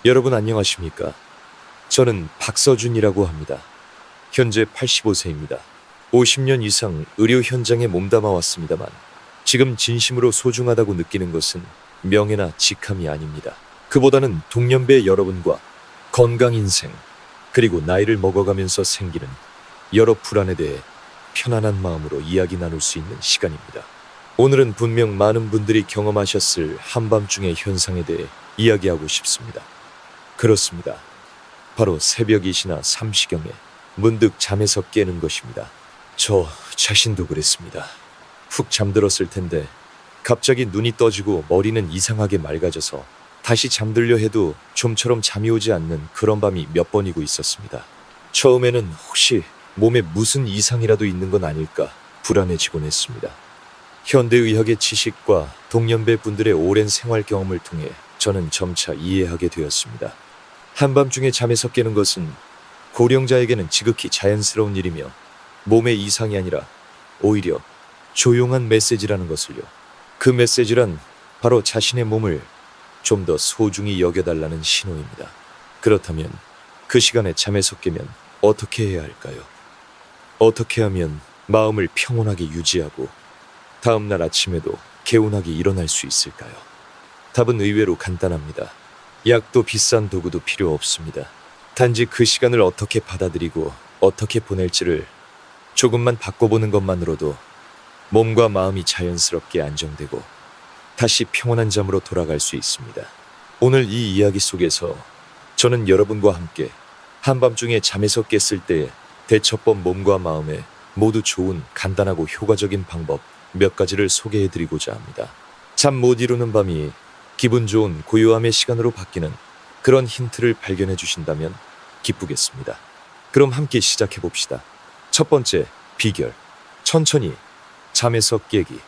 여러분 안녕하십니까? 저는 박서준이라고 합니다. 현재 85세입니다. 50년 이상 의료 현장에 몸담아 왔습니다만 지금 진심으로 소중하다고 느끼는 것은 명예나 직함이 아닙니다. 그보다는 동년배 여러분과 건강 인생, 그리고 나이를 먹어가면서 생기는 여러 불안에 대해 편안한 마음으로 이야기 나눌 수 있는 시간입니다. 오늘은 분명 많은 분들이 경험하셨을 한밤중의 현상에 대해 이야기하고 싶습니다. 그렇습니다. 바로 새벽 2시나 3시경에 문득 잠에서 깨는 것입니다. 저 자신도 그랬습니다. 푹 잠들었을 텐데 갑자기 눈이 떠지고 머리는 이상하게 맑아져서 다시 잠들려 해도 좀처럼 잠이 오지 않는 그런 밤이 몇 번이고 있었습니다. 처음에는 혹시 몸에 무슨 이상이라도 있는 건 아닐까 불안해지곤 했습니다. 현대의학의 지식과 동년배 분들의 오랜 생활 경험을 통해 저는 점차 이해하게 되었습니다. 한밤중에 잠에서 깨는 것은 고령자에게는 지극히 자연스러운 일이며 몸의 이상이 아니라 오히려 조용한 메시지라는 것을요. 그 메시지란 바로 자신의 몸을 좀 더 소중히 여겨달라는 신호입니다. 그렇다면 그 시간에 잠에서 깨면 어떻게 해야 할까요? 어떻게 하면 마음을 평온하게 유지하고 다음날 아침에도 개운하게 일어날 수 있을까요? 답은 의외로 간단합니다. 약도 비싼 도구도 필요 없습니다. 단지 그 시간을 어떻게 받아들이고 어떻게 보낼지를 조금만 바꿔보는 것만으로도 몸과 마음이 자연스럽게 안정되고 다시 평온한 잠으로 돌아갈 수 있습니다. 오늘 이 이야기 속에서 저는 여러분과 함께 한밤중에 잠에서 깼을 때의 대처법 몸과 마음에 모두 좋은 간단하고 효과적인 방법 몇 가지를 소개해드리고자 합니다. 잠 못 이루는 밤이 기분 좋은 고요함의 시간으로 바뀌는 그런 힌트를 발견해 주신다면 기쁘겠습니다. 그럼 함께 시작해 봅시다. 첫 번째, 비결. 천천히 잠에서 깨기.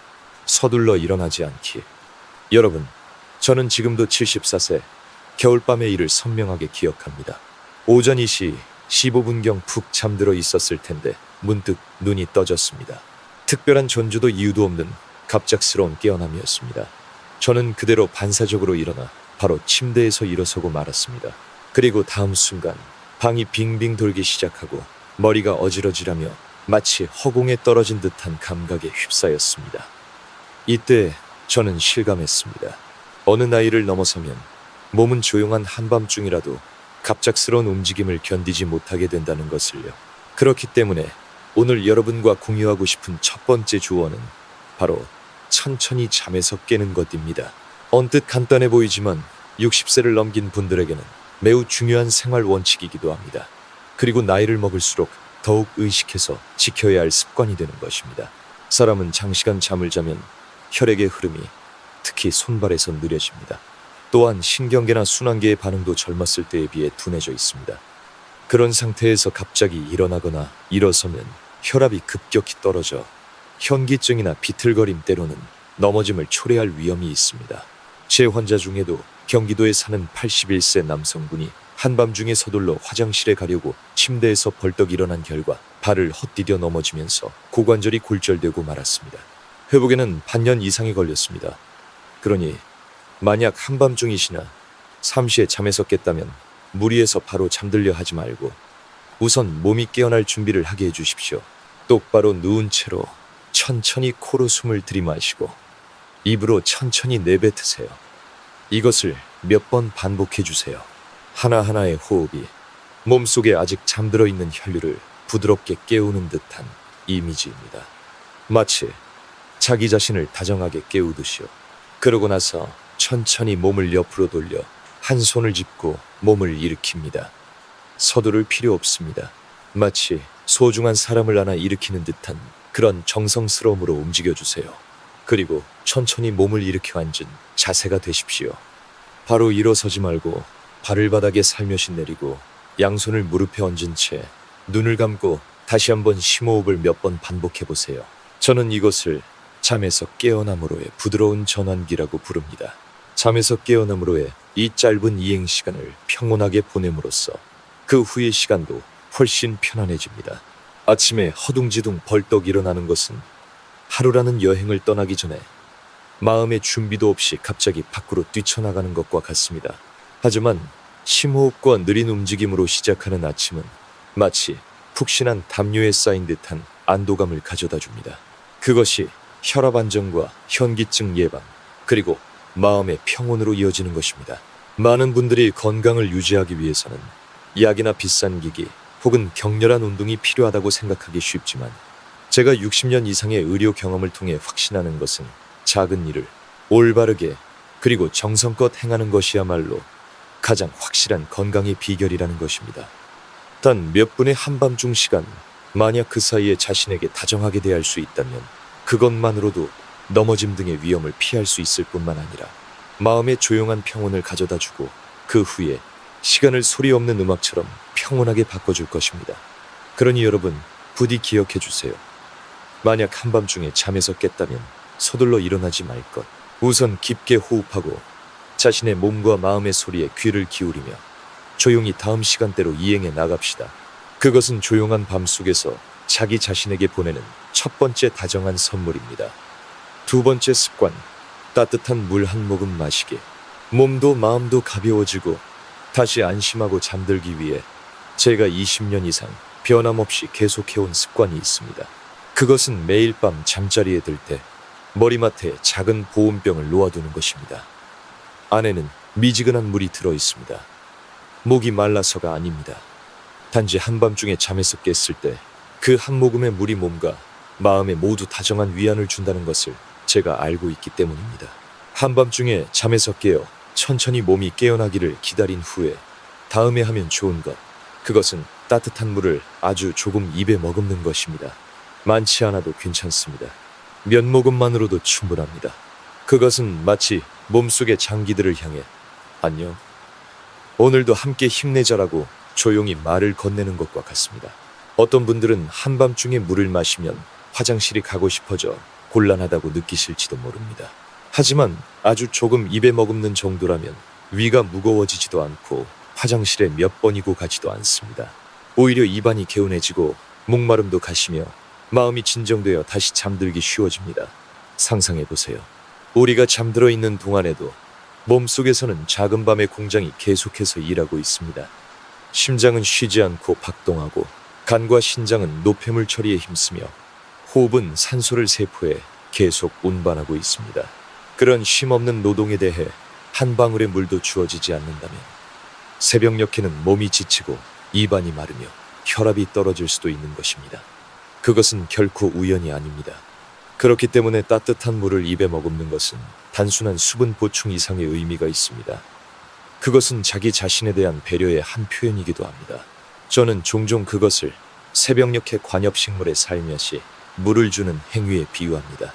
서둘러 일어나지 않기. 여러분, 저는 지금도 74세 겨울밤의 일을 선명하게 기억합니다. 오전 2시 15분경 푹 잠들어 있었을 텐데 문득 눈이 떠졌습니다. 특별한 전주도 이유도 없는 갑작스러운 깨어남이었습니다. 저는 그대로 반사적으로 일어나 바로 침대에서 일어서고 말았습니다. 그리고 다음 순간 방이 빙빙 돌기 시작하고 머리가 어지러지라며 마치 허공에 떨어진 듯한 감각에 휩싸였습니다. 이때 저는 실감했습니다. 어느 나이를 넘어서면 몸은 조용한 한밤중이라도 갑작스러운 움직임을 견디지 못하게 된다는 것을요. 그렇기 때문에 오늘 여러분과 공유하고 싶은 첫 번째 조언은 바로 천천히 잠에서 깨는 것입니다. 언뜻 간단해 보이지만 60세를 넘긴 분들에게는 매우 중요한 생활 원칙이기도 합니다. 그리고 나이를 먹을수록 더욱 의식해서 지켜야 할 습관이 되는 것입니다. 사람은 장시간 잠을 자면 혈액의 흐름이 특히 손발에서 느려집니다. 또한 신경계나 순환계의 반응도 젊었을 때에 비해 둔해져 있습니다. 그런 상태에서 갑자기 일어나거나 일어서면 혈압이 급격히 떨어져 현기증이나 비틀거림 때로는 넘어짐을 초래할 위험이 있습니다. 제 환자 중에도 경기도에 사는 81세 남성분이 한밤중에 서둘러 화장실에 가려고 침대에서 벌떡 일어난 결과 발을 헛디뎌 넘어지면서 고관절이 골절되고 말았습니다. 회복에는 반년 이상이 걸렸습니다. 그러니 만약 한밤중이시나 잠시에 잠에서 깼다면 무리해서 바로 잠들려 하지 말고 우선 몸이 깨어날 준비를 하게 해주십시오. 똑바로 누운 채로 천천히 코로 숨을 들이마시고 입으로 천천히 내뱉으세요. 이것을 몇 번 반복해 주세요. 하나하나의 호흡이 몸속에 아직 잠들어 있는 혈류를 부드럽게 깨우는 듯한 이미지입니다. 마치 자기 자신을 다정하게 깨우듯이요. 그러고 나서 천천히 몸을 옆으로 돌려 한 손을 짚고 몸을 일으킵니다. 서두를 필요 없습니다. 마치 소중한 사람을 안아 일으키는 듯한 그런 정성스러움으로 움직여주세요. 그리고 천천히 몸을 일으켜 앉은 자세가 되십시오. 바로 일어서지 말고 발을 바닥에 살며시 내리고 양손을 무릎에 얹은 채 눈을 감고 다시 한번 심호흡을 몇 번 반복해 보세요. 저는 이것을 잠에서 깨어남으로의 부드러운 전환기라고 부릅니다. 잠에서 깨어남으로의 이 짧은 이행 시간을 평온하게 보냄으로써 그 후의 시간도 훨씬 편안해집니다. 아침에 허둥지둥 벌떡 일어나는 것은 하루라는 여행을 떠나기 전에 마음의 준비도 없이 갑자기 밖으로 뛰쳐나가는 것과 같습니다. 하지만 심호흡과 느린 움직임으로 시작하는 아침은 마치 푹신한 담요에 쌓인 듯한 안도감을 가져다 줍니다. 그것이 혈압 안정과 현기증 예방, 그리고 마음의 평온으로 이어지는 것입니다. 많은 분들이 건강을 유지하기 위해서는 약이나 비싼 기기 혹은 격렬한 운동이 필요하다고 생각하기 쉽지만, 제가 60년 이상의 의료 경험을 통해 확신하는 것은 작은 일을 올바르게 그리고 정성껏 행하는 것이야말로 가장 확실한 건강의 비결이라는 것입니다. 단 몇 분의 한밤중 시간, 만약 그 사이에 자신에게 다정하게 대할 수 있다면 그것만으로도 넘어짐 등의 위험을 피할 수 있을 뿐만 아니라 마음의 조용한 평온을 가져다 주고, 그 후에 시간을 소리 없는 음악처럼 평온하게 바꿔줄 것입니다. 그러니 여러분, 부디 기억해 주세요. 만약 한밤중에 잠에서 깼다면 서둘러 일어나지 말 것. 우선 깊게 호흡하고 자신의 몸과 마음의 소리에 귀를 기울이며 조용히 다음 시간대로 이행해 나갑시다. 그것은 조용한 밤 속에서 자기 자신에게 보내는 첫 번째 다정한 선물입니다. 두 번째 습관, 따뜻한 물 한 모금 마시기. 몸도 마음도 가벼워지고 다시 안심하고 잠들기 위해 제가 20년 이상 변함없이 계속해온 습관이 있습니다. 그것은 매일 밤 잠자리에 들 때 머리맡에 작은 보온병을 놓아두는 것입니다. 안에는 미지근한 물이 들어 있습니다. 목이 말라서가 아닙니다. 단지 한밤중에 잠에서 깼을 때 그 한 모금의 물이 몸과 마음에 모두 다정한 위안을 준다는 것을 제가 알고 있기 때문입니다. 한밤중에 잠에서 깨어 천천히 몸이 깨어나기를 기다린 후에 다음에 하면 좋은 것, 그것은 따뜻한 물을 아주 조금 입에 머금는 것입니다. 많지 않아도 괜찮습니다. 몇 모금만으로도 충분합니다. 그것은 마치 몸속의 장기들을 향해 안녕, 오늘도 함께 힘내자라고 조용히 말을 건네는 것과 같습니다. 어떤 분들은 한밤중에 물을 마시면 화장실이 가고 싶어져 곤란하다고 느끼실지도 모릅니다. 하지만 아주 조금 입에 머금는 정도라면 위가 무거워지지도 않고 화장실에 몇 번이고 가지도 않습니다. 오히려 입안이 개운해지고 목마름도 가시며 마음이 진정되어 다시 잠들기 쉬워집니다. 상상해보세요. 우리가 잠들어 있는 동안에도 몸속에서는 작은 밤의 공장이 계속해서 일하고 있습니다. 심장은 쉬지 않고 박동하고 간과 신장은 노폐물 처리에 힘쓰며 호흡은 산소를 세포에 계속 운반하고 있습니다. 그런 쉼없는 노동에 대해 한 방울의 물도 주어지지 않는다면 새벽녘에는 몸이 지치고 입안이 마르며 혈압이 떨어질 수도 있는 것입니다. 그것은 결코 우연이 아닙니다. 그렇기 때문에 따뜻한 물을 입에 머금는 것은 단순한 수분 보충 이상의 의미가 있습니다. 그것은 자기 자신에 대한 배려의 한 표현이기도 합니다. 저는 종종 그것을 새벽녘의 관엽식물의 살며시 물을 주는 행위에 비유합니다.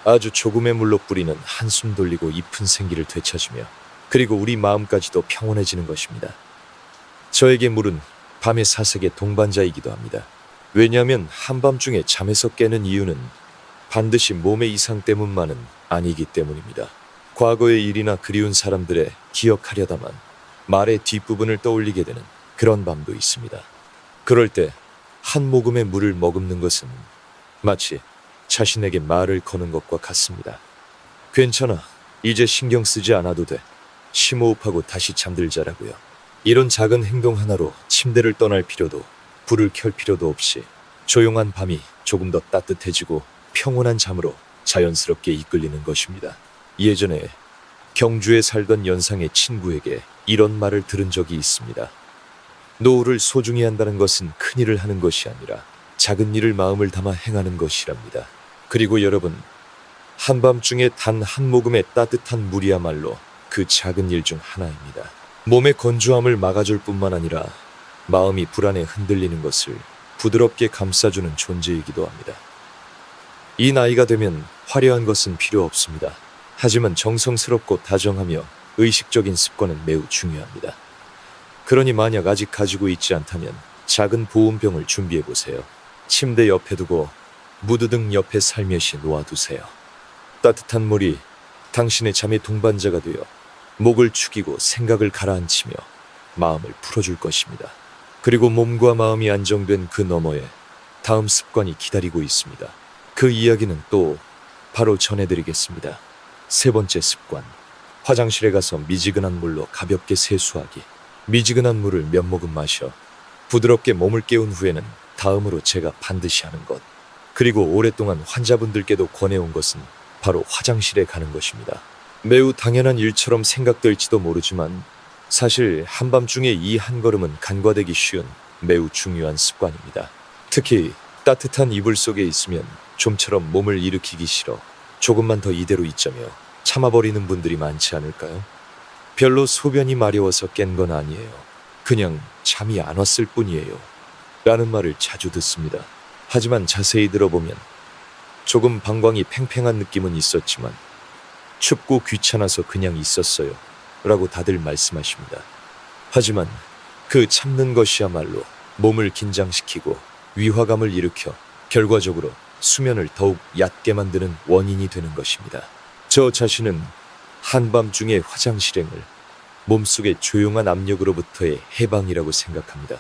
아주 조금의 물로 뿌리는 한숨 돌리고 잎은 생기를 되찾으며 그리고 우리 마음까지도 평온해지는 것입니다. 저에게 물은 밤의 사색의 동반자이기도 합니다. 왜냐하면 한밤중에 잠에서 깨는 이유는 반드시 몸의 이상 때문만은 아니기 때문입니다. 과거의 일이나 그리운 사람들의 기억하려다만 말의 뒷부분을 떠올리게 되는 그런 밤도 있습니다. 그럴 때 한 모금의 물을 머금는 것은 마치 자신에게 말을 거는 것과 같습니다. 괜찮아, 이제 신경 쓰지 않아도 돼. 심호흡하고 다시 잠들자라고요. 이런 작은 행동 하나로 침대를 떠날 필요도 불을 켤 필요도 없이 조용한 밤이 조금 더 따뜻해지고 평온한 잠으로 자연스럽게 이끌리는 것입니다. 예전에 경주에 살던 연상의 친구에게 이런 말을 들은 적이 있습니다. 노후를 소중히 한다는 것은 큰 일을 하는 것이 아니라 작은 일을 마음을 담아 행하는 것이랍니다. 그리고 여러분, 한밤중에 단 한 모금의 따뜻한 물이야말로 그 작은 일 중 하나입니다. 몸의 건조함을 막아줄 뿐만 아니라 마음이 불안에 흔들리는 것을 부드럽게 감싸주는 존재이기도 합니다. 이 나이가 되면 화려한 것은 필요 없습니다. 하지만 정성스럽고 다정하며 의식적인 습관은 매우 중요합니다. 그러니 만약 아직 가지고 있지 않다면 작은 보온병을 준비해보세요. 침대 옆에 두고 무드등 옆에 살며시 놓아두세요. 따뜻한 물이 당신의 잠의 동반자가 되어 목을 축이고 생각을 가라앉히며 마음을 풀어줄 것입니다. 그리고 몸과 마음이 안정된 그 너머에 다음 습관이 기다리고 있습니다. 그 이야기는 또 바로 전해드리겠습니다. 세 번째 습관, 화장실에 가서 미지근한 물로 가볍게 세수하기. 미지근한 물을 몇 모금 마셔 부드럽게 몸을 깨운 후에는 다음으로 제가 반드시 하는 것, 그리고 오랫동안 환자분들께도 권해온 것은 바로 화장실에 가는 것입니다. 매우 당연한 일처럼 생각될지도 모르지만 사실 한밤중에 이 한 걸음은 간과되기 쉬운 매우 중요한 습관입니다. 특히 따뜻한 이불 속에 있으면 좀처럼 몸을 일으키기 싫어 조금만 더 이대로 있자며 참아버리는 분들이 많지 않을까요? 별로 소변이 마려워서 깬 건 아니에요. 그냥 잠이 안 왔을 뿐이에요. 라는 말을 자주 듣습니다. 하지만 자세히 들어보면 조금 방광이 팽팽한 느낌은 있었지만 춥고 귀찮아서 그냥 있었어요. 라고 다들 말씀하십니다. 하지만 그 참는 것이야말로 몸을 긴장시키고 위화감을 일으켜 결과적으로 수면을 더욱 얕게 만드는 원인이 되는 것입니다. 저 자신은 한밤중의 화장실행을 몸속의 조용한 압력으로부터의 해방이라고 생각합니다.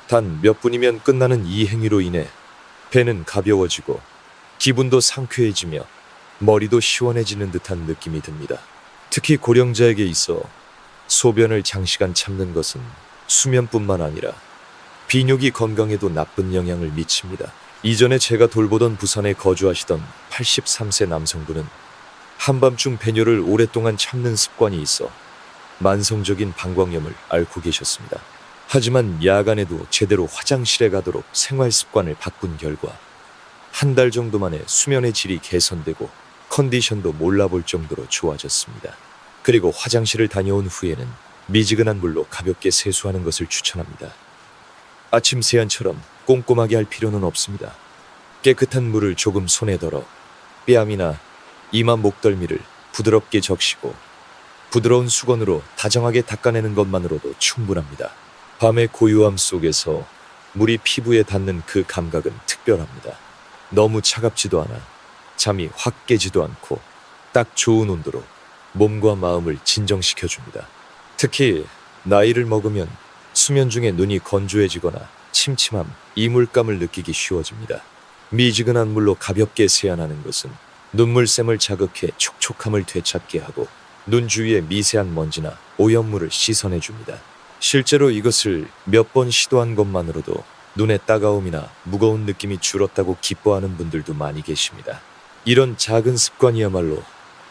단 몇 분이면 끝나는 이 행위로 인해 배는 가벼워지고 기분도 상쾌해지며 머리도 시원해지는 듯한 느낌이 듭니다. 특히 고령자에게 있어 소변을 장시간 참는 것은 수면뿐만 아니라 비뇨기 건강에도 나쁜 영향을 미칩니다. 이전에 제가 돌보던 부산에 거주하시던 83세 남성분은 한밤중 배뇨를 오랫동안 참는 습관이 있어 만성적인 방광염을 앓고 계셨습니다. 하지만 야간에도 제대로 화장실에 가도록 생활 습관을 바꾼 결과 한 달 정도 만에 수면의 질이 개선되고 컨디션도 몰라볼 정도로 좋아졌습니다. 그리고 화장실을 다녀온 후에는 미지근한 물로 가볍게 세수하는 것을 추천합니다. 아침 세안처럼 꼼꼼하게 할 필요는 없습니다. 깨끗한 물을 조금 손에 덜어 뺨이나 이마 목덜미를 부드럽게 적시고 부드러운 수건으로 다정하게 닦아내는 것만으로도 충분합니다. 밤의 고요함 속에서 물이 피부에 닿는 그 감각은 특별합니다. 너무 차갑지도 않아 잠이 확 깨지도 않고 딱 좋은 온도로 몸과 마음을 진정시켜줍니다. 특히 나이를 먹으면 수면 중에 눈이 건조해지거나 침침함, 이물감을 느끼기 쉬워집니다. 미지근한 물로 가볍게 세안하는 것은 눈물샘을 자극해 촉촉함을 되찾게 하고 눈 주위의 미세한 먼지나 오염물을 씻어내줍니다. 실제로 이것을 몇 번 시도한 것만으로도 눈의 따가움이나 무거운 느낌이 줄었다고 기뻐하는 분들도 많이 계십니다. 이런 작은 습관이야말로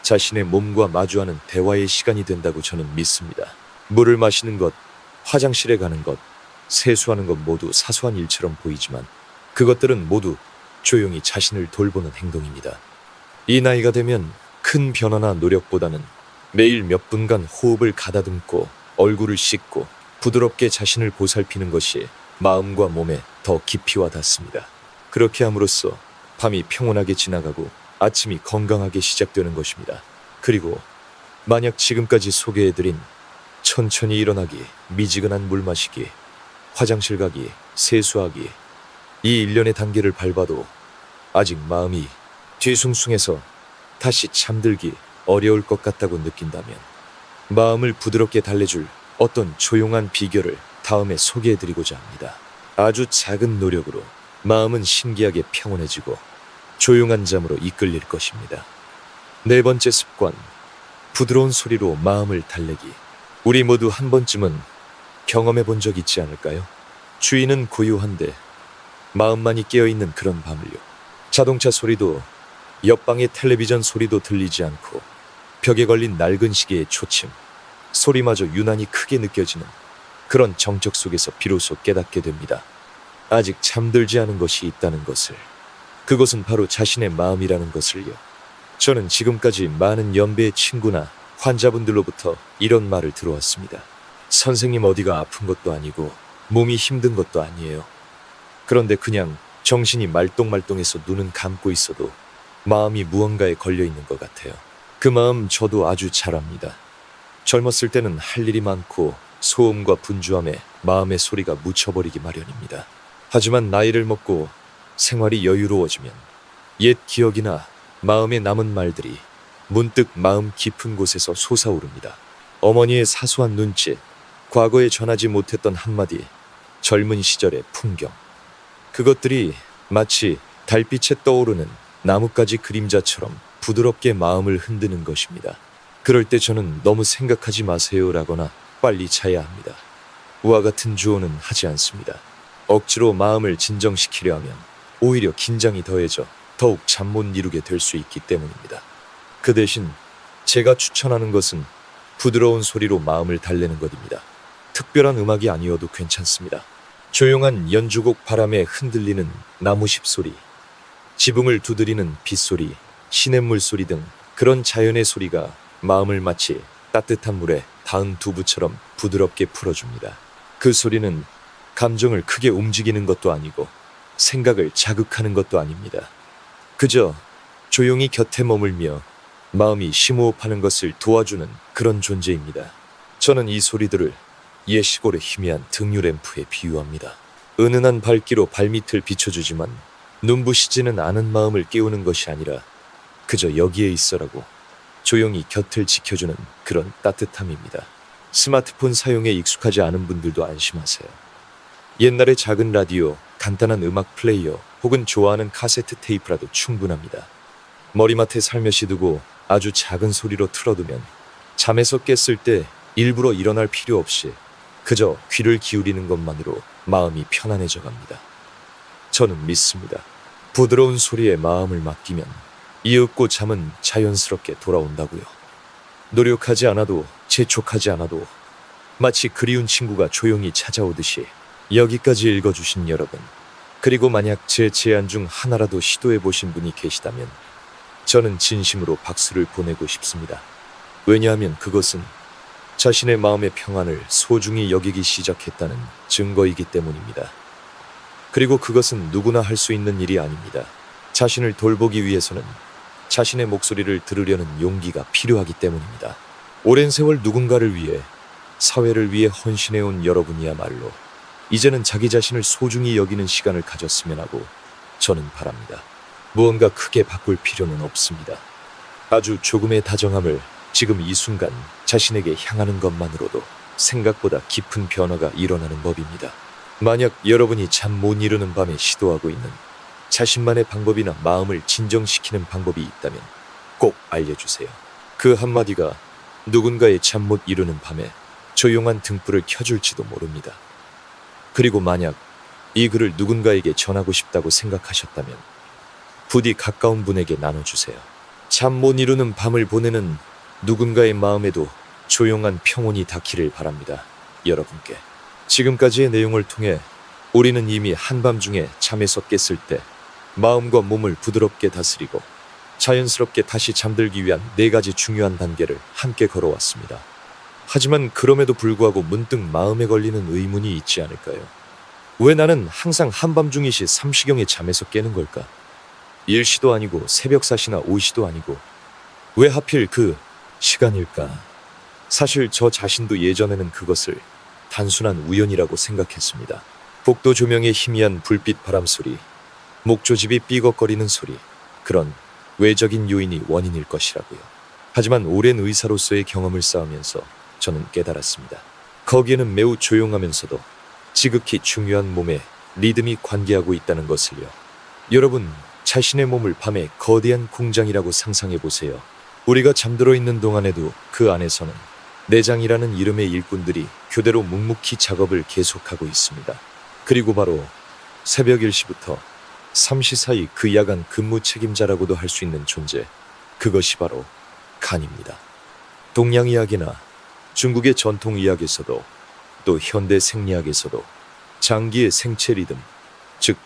자신의 몸과 마주하는 대화의 시간이 된다고 저는 믿습니다. 물을 마시는 것, 화장실에 가는 것, 세수하는 것 모두 사소한 일처럼 보이지만 그것들은 모두 조용히 자신을 돌보는 행동입니다. 이 나이가 되면 큰 변화나 노력보다는 매일 몇 분간 호흡을 가다듬고 얼굴을 씻고 부드럽게 자신을 보살피는 것이 마음과 몸에 더 깊이 와 닿습니다. 그렇게 함으로써 밤이 평온하게 지나가고 아침이 건강하게 시작되는 것입니다. 그리고 만약 지금까지 소개해드린 천천히 일어나기, 미지근한 물 마시기, 화장실 가기, 세수하기, 이 일련의 단계를 밟아도 아직 마음이 뒤숭숭해서 다시 잠들기 어려울 것 같다고 느낀다면 마음을 부드럽게 달래줄 어떤 조용한 비결을 다음에 소개해드리고자 합니다. 아주 작은 노력으로 마음은 신기하게 평온해지고 조용한 잠으로 이끌릴 것입니다. 네 번째 습관, 부드러운 소리로 마음을 달래기. 우리 모두 한 번쯤은 경험해 본 적 있지 않을까요? 주위는 고요한데 마음만이 깨어있는 그런 밤을요. 자동차 소리도 옆방의 텔레비전 소리도 들리지 않고 벽에 걸린 낡은 시계의 초침, 소리마저 유난히 크게 느껴지는 그런 정적 속에서 비로소 깨닫게 됩니다. 아직 잠들지 않은 것이 있다는 것을. 그것은 바로 자신의 마음이라는 것을요. 저는 지금까지 많은 연배의 친구나 환자분들로부터 이런 말을 들어왔습니다. 선생님 어디가 아픈 것도 아니고 몸이 힘든 것도 아니에요. 그런데 그냥 정신이 말똥말똥해서 눈은 감고 있어도 마음이 무언가에 걸려있는 것 같아요. 그 마음 저도 아주 잘 압니다. 젊었을 때는 할 일이 많고 소음과 분주함에 마음의 소리가 묻혀버리기 마련입니다. 하지만 나이를 먹고 생활이 여유로워지면 옛 기억이나 마음에 남은 말들이 문득 마음 깊은 곳에서 솟아오릅니다. 어머니의 사소한 눈짓, 과거에 전하지 못했던 한마디, 젊은 시절의 풍경. 그것들이 마치 달빛에 떠오르는 나뭇가지 그림자처럼 부드럽게 마음을 흔드는 것입니다. 그럴 때 저는 너무 생각하지 마세요라거나 빨리 자야 합니다. 와 같은 조언은 하지 않습니다. 억지로 마음을 진정시키려 하면 오히려 긴장이 더해져 더욱 잠 못 이루게 될 수 있기 때문입니다. 그 대신 제가 추천하는 것은 부드러운 소리로 마음을 달래는 것입니다. 특별한 음악이 아니어도 괜찮습니다. 조용한 연주곡, 바람에 흔들리는 나무십 소리, 지붕을 두드리는 빗소리, 시냇물 소리 등 그런 자연의 소리가 마음을 마치 따뜻한 물에 닿은 두부처럼 부드럽게 풀어줍니다. 그 소리는 감정을 크게 움직이는 것도 아니고 생각을 자극하는 것도 아닙니다. 그저 조용히 곁에 머물며 마음이 심호흡하는 것을 도와주는 그런 존재입니다. 저는 이 소리들을 옛 시골의 희미한 등유램프에 비유합니다. 은은한 밝기로 발밑을 비춰주지만 눈부시지는 않은 마음을 깨우는 것이 아니라 그저 여기에 있어라고 조용히 곁을 지켜주는 그런 따뜻함입니다. 스마트폰 사용에 익숙하지 않은 분들도 안심하세요. 옛날의 작은 라디오, 간단한 음악 플레이어 혹은 좋아하는 카세트 테이프라도 충분합니다. 머리맡에 살며시 두고 아주 작은 소리로 틀어두면 잠에서 깼을 때 일부러 일어날 필요 없이 그저 귀를 기울이는 것만으로 마음이 편안해져 갑니다. 저는 믿습니다. 부드러운 소리에 마음을 맡기면 이윽고 잠은 자연스럽게 돌아온다고요. 노력하지 않아도, 재촉하지 않아도 마치 그리운 친구가 조용히 찾아오듯이. 여기까지 읽어주신 여러분, 그리고 만약 제 제안 중 하나라도 시도해보신 분이 계시다면 저는 진심으로 박수를 보내고 싶습니다. 왜냐하면 그것은 자신의 마음의 평안을 소중히 여기기 시작했다는 증거이기 때문입니다. 그리고 그것은 누구나 할 수 있는 일이 아닙니다. 자신을 돌보기 위해서는 자신의 목소리를 들으려는 용기가 필요하기 때문입니다. 오랜 세월 누군가를 위해, 사회를 위해 헌신해온 여러분이야말로 이제는 자기 자신을 소중히 여기는 시간을 가졌으면 하고 저는 바랍니다. 무언가 크게 바꿀 필요는 없습니다. 아주 조금의 다정함을 지금 이 순간 자신에게 향하는 것만으로도 생각보다 깊은 변화가 일어나는 법입니다. 만약 여러분이 잠 못 이루는 밤에 시도하고 있는 자신만의 방법이나 마음을 진정시키는 방법이 있다면 꼭 알려주세요. 그 한마디가 누군가의 잠 못 이루는 밤에 조용한 등불을 켜줄지도 모릅니다. 그리고 만약 이 글을 누군가에게 전하고 싶다고 생각하셨다면 부디 가까운 분에게 나눠주세요. 잠 못 이루는 밤을 보내는 누군가의 마음에도 조용한 평온이 닿기를 바랍니다. 여러분께. 지금까지의 내용을 통해 우리는 이미 한밤중에 잠에서 깼을 때 마음과 몸을 부드럽게 다스리고 자연스럽게 다시 잠들기 위한 4가지 중요한 단계를 함께 걸어왔습니다. 하지만 그럼에도 불구하고 문득 마음에 걸리는 의문이 있지 않을까요? 왜 나는 항상 한밤중이시 삼시경에 잠에서 깨는 걸까? 일시도 아니고 새벽 4시나 5시도 아니고 왜 하필 그 시간일까? 사실 저 자신도 예전에는 그것을 단순한 우연이라고 생각했습니다. 복도 조명의 희미한 불빛 바람 소리, 목조집이 삐걱거리는 소리, 그런 외적인 요인이 원인일 것이라고요. 하지만 오랜 의사로서의 경험을 쌓으면서 저는 깨달았습니다. 거기에는 매우 조용하면서도 지극히 중요한 몸의 리듬이 관계하고 있다는 것을요. 여러분, 자신의 몸을 밤에 거대한 공장이라고 상상해 보세요. 우리가 잠들어 있는 동안에도 그 안에서는 내장이라는 이름의 일꾼들이 교대로 묵묵히 작업을 계속하고 있습니다. 그리고 바로 새벽 1시부터 3시 사이 그 야간 근무 책임자라고도 할 수 있는 존재, 그것이 바로 간입니다. 동양의학이나 중국의 전통의학에서도 또 현대 생리학에서도 장기의 생체 리듬, 즉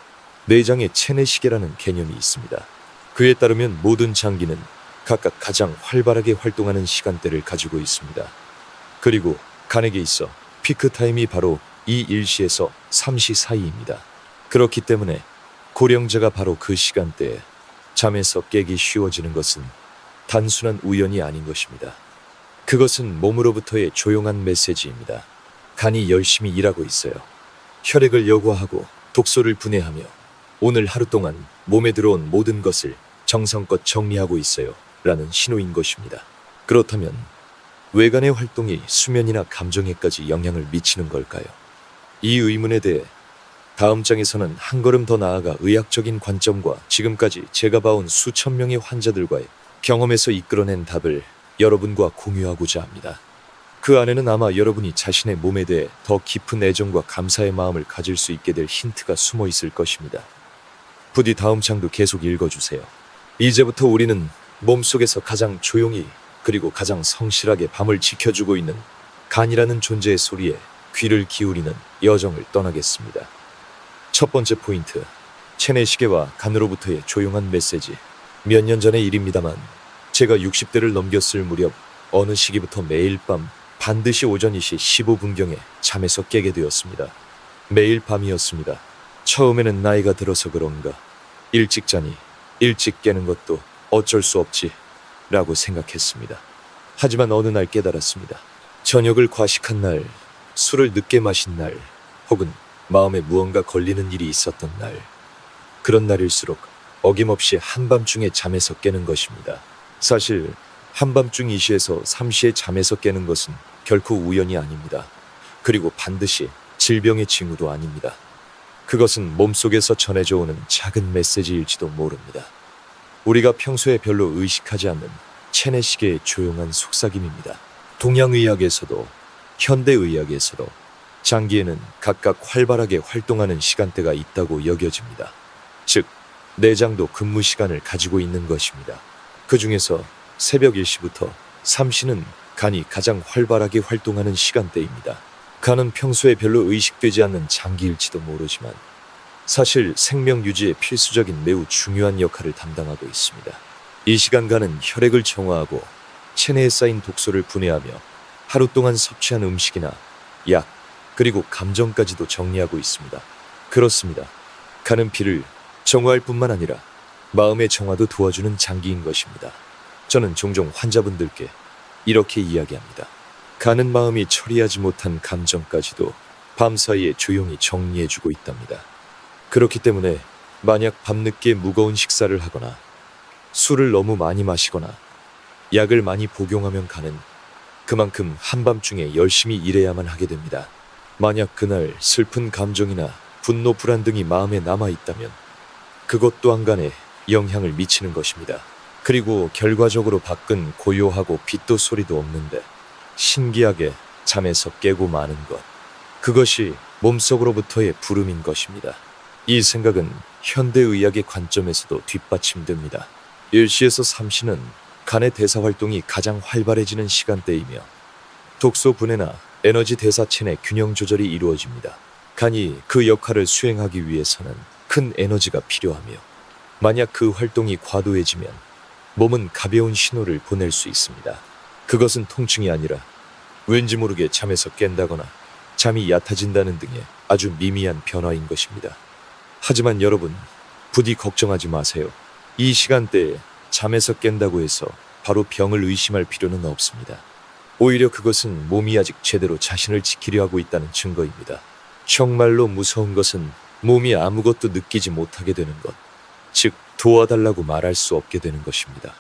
내장의 체내시계라는 개념이 있습니다. 그에 따르면 모든 장기는 각각 가장 활발하게 활동하는 시간대를 가지고 있습니다. 그리고 간에게 있어 피크타임이 바로 이 1시에서 3시 사이입니다. 그렇기 때문에 고령자가 바로 그 시간대에 잠에서 깨기 쉬워지는 것은 단순한 우연이 아닌 것입니다. 그것은 몸으로부터의 조용한 메시지입니다. 간이 열심히 일하고 있어요. 혈액을 여과하고 독소를 분해하며 오늘 하루 동안 몸에 들어온 모든 것을 정성껏 정리하고 있어요. 라는 신호인 것입니다. 그렇다면 외간의 활동이 수면이나 감정에까지 영향을 미치는 걸까요? 이 의문에 대해 다음 장에서는 한 걸음 더 나아가 의학적인 관점과 지금까지 제가 봐온 수천 명의 환자들과의 경험에서 이끌어낸 답을 여러분과 공유하고자 합니다. 그 안에는 아마 여러분이 자신의 몸에 대해 더 깊은 애정과 감사의 마음을 가질 수 있게 될 힌트가 숨어 있을 것입니다. 부디 다음 장도 계속 읽어주세요. 이제부터 우리는 몸속에서 가장 조용히 그리고 가장 성실하게 밤을 지켜주고 있는 간이라는 존재의 소리에 귀를 기울이는 여정을 떠나겠습니다. 첫 번째 포인트, 체내 시계와 간으로부터의 조용한 메시지. 몇 년 전의 일입니다만 제가 60대를 넘겼을 무렵 어느 시기부터 매일 밤 반드시 오전 2시 15분경에 잠에서 깨게 되었습니다. 매일 밤이었습니다. 처음에는 나이가 들어서 그런가 일찍 자니 일찍 깨는 것도 어쩔 수 없지 라고 생각했습니다. 하지만 어느 날 깨달았습니다. 저녁을 과식한 날, 술을 늦게 마신 날, 혹은 마음에 무언가 걸리는 일이 있었던 날, 그런 날일수록 어김없이 한밤중에 잠에서 깨는 것입니다. 사실 한밤중 2시에서 3시에 잠에서 깨는 것은 결코 우연이 아닙니다. 그리고 반드시 질병의 징후도 아닙니다. 그것은 몸속에서 전해져 오는 작은 메시지일지도 모릅니다. 우리가 평소에 별로 의식하지 않는 체내시계의 조용한 속삭임입니다. 동양의학에서도 현대의학에서도 장기에는 각각 활발하게 활동하는 시간대가 있다고 여겨집니다. 즉, 내장도 근무 시간을 가지고 있는 것입니다. 그 중에서 새벽 1시부터 3시는 간이 가장 활발하게 활동하는 시간대입니다. 간은 평소에 별로 의식되지 않는 장기일지도 모르지만 사실 생명 유지에 필수적인 매우 중요한 역할을 담당하고 있습니다. 이 시간 간은 혈액을 정화하고 체내에 쌓인 독소를 분해하며 하루 동안 섭취한 음식이나 약, 그리고 감정까지도 정리하고 있습니다. 그렇습니다. 간은 피를 정화할 뿐만 아니라 마음의 정화도 도와주는 장기인 것입니다. 저는 종종 환자분들께 이렇게 이야기합니다. 간은 마음이 처리하지 못한 감정까지도 밤사이에 조용히 정리해주고 있답니다. 그렇기 때문에 만약 밤늦게 무거운 식사를 하거나 술을 너무 많이 마시거나 약을 많이 복용하면 간은 그만큼 한밤중에 열심히 일해야만 하게 됩니다. 만약 그날 슬픈 감정이나 분노, 불안 등이 마음에 남아있다면 그것 또한 간에 영향을 미치는 것입니다. 그리고 결과적으로 밖은 고요하고 빛도 소리도 없는데 신기하게 잠에서 깨고 마는 것, 그것이 몸속으로부터의 부름인 것입니다. 이 생각은 현대의학의 관점에서도 뒷받침됩니다. 1시에서 3시는 간의 대사 활동이 가장 활발해지는 시간대이며 독소 분해나 에너지 대사 체내 균형 조절이 이루어집니다. 간이 그 역할을 수행하기 위해서는 큰 에너지가 필요하며 만약 그 활동이 과도해지면 몸은 가벼운 신호를 보낼 수 있습니다. 그것은 통증이 아니라 왠지 모르게 잠에서 깬다거나 잠이 얕아진다는 등의 아주 미미한 변화인 것입니다. 하지만 여러분, 부디 걱정하지 마세요. 이 시간대에 잠에서 깬다고 해서 바로 병을 의심할 필요는 없습니다. 오히려 그것은 몸이 아직 제대로 자신을 지키려 하고 있다는 증거입니다. 정말로 무서운 것은 몸이 아무것도 느끼지 못하게 되는 것, 즉 도와달라고 말할 수 없게 되는 것입니다.